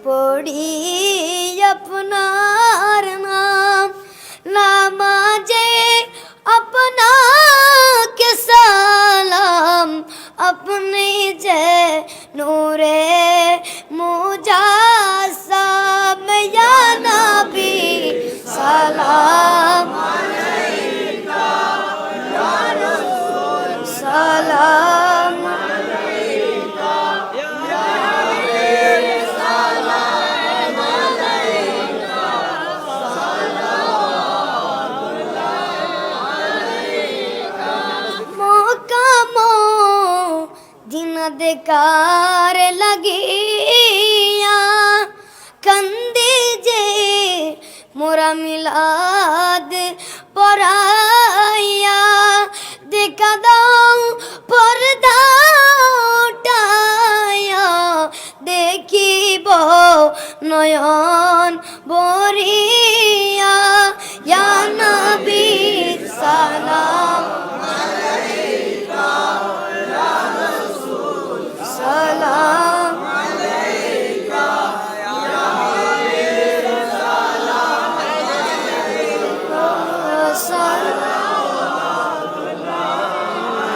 পড়ি আপনার নাম নামাজে আপনাকে সালাম আপনি যে নূরে মুজাসসাম ইয়া নবী সালাম আলাইকা ইয়া রাসূল সালাম আলাইকা ইয়া নবী সালাম আলাইকা সালামুল্লাহ আলাইকা মোকামো দিন দেকার লাগিয়া কান্দে যে মোরা মিলাদ পরাইয়া দেখা দাও পর্দা উঠাইয়া দেখিব নয়ন বরিয়া ইয়া নবী সালাম আলাইকা ইয়া রাসূল সালাম আলাইকা ইয়া নবী সালাম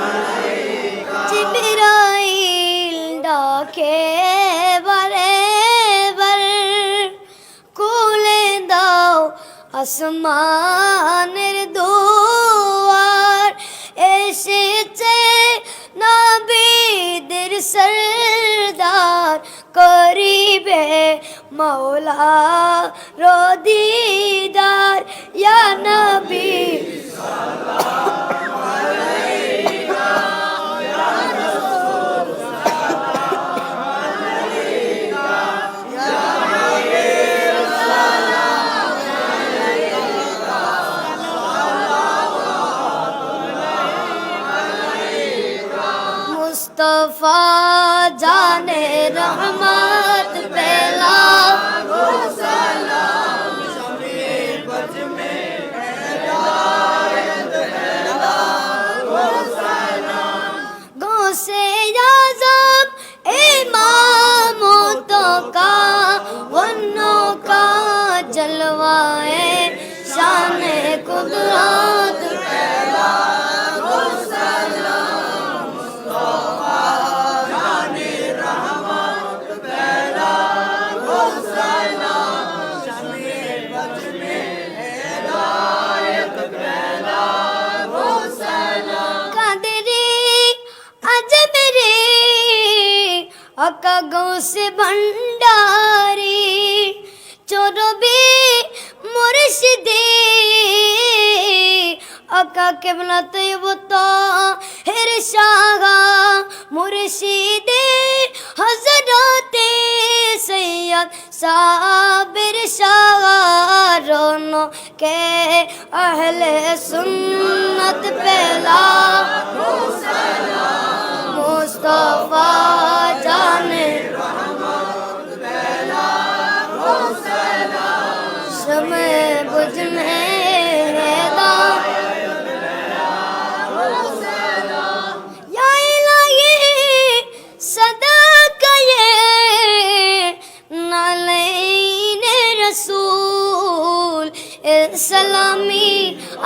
আলাইকা জিবরাইল ডাকে বারে বার খুলে দাও আসমানের দুয়ার এসেছে নবীদের সরদার করিবে মৌলা রদিদার ইয়া নবী मुस्तफा जाने रहमत पेला गो सलाम शमीर बज में हिदायत पेला गो सलाम गो से आज़म इमामों तो का वन्नों का जलवाए शान कुदरत पेला गो सलाम अका गौसे भंडारी चोरबी मुर्शिदे अका केवला तैबता हेर शागा मुर्शिदे हजरते सैयद साबिर शागा रोनो के अहले सुन्नत पहला मुस्तफा जाने रहमत पहला गो सलाम शमे बुझ में हिदायत पहला गो सलाम या इलाही सदाका ये नालैने रसूल सलामी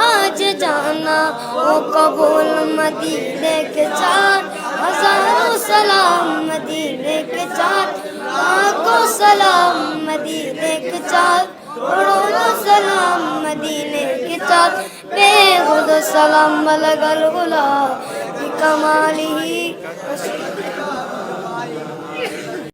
आज जाना ओ कबूल मदीने के चार हजारों सलाम मदीने के चार लाखों सलाम मदीने के चार करोड़ों सलाम मदीने के चार बेहुद सलाम बलगल गुला कमाली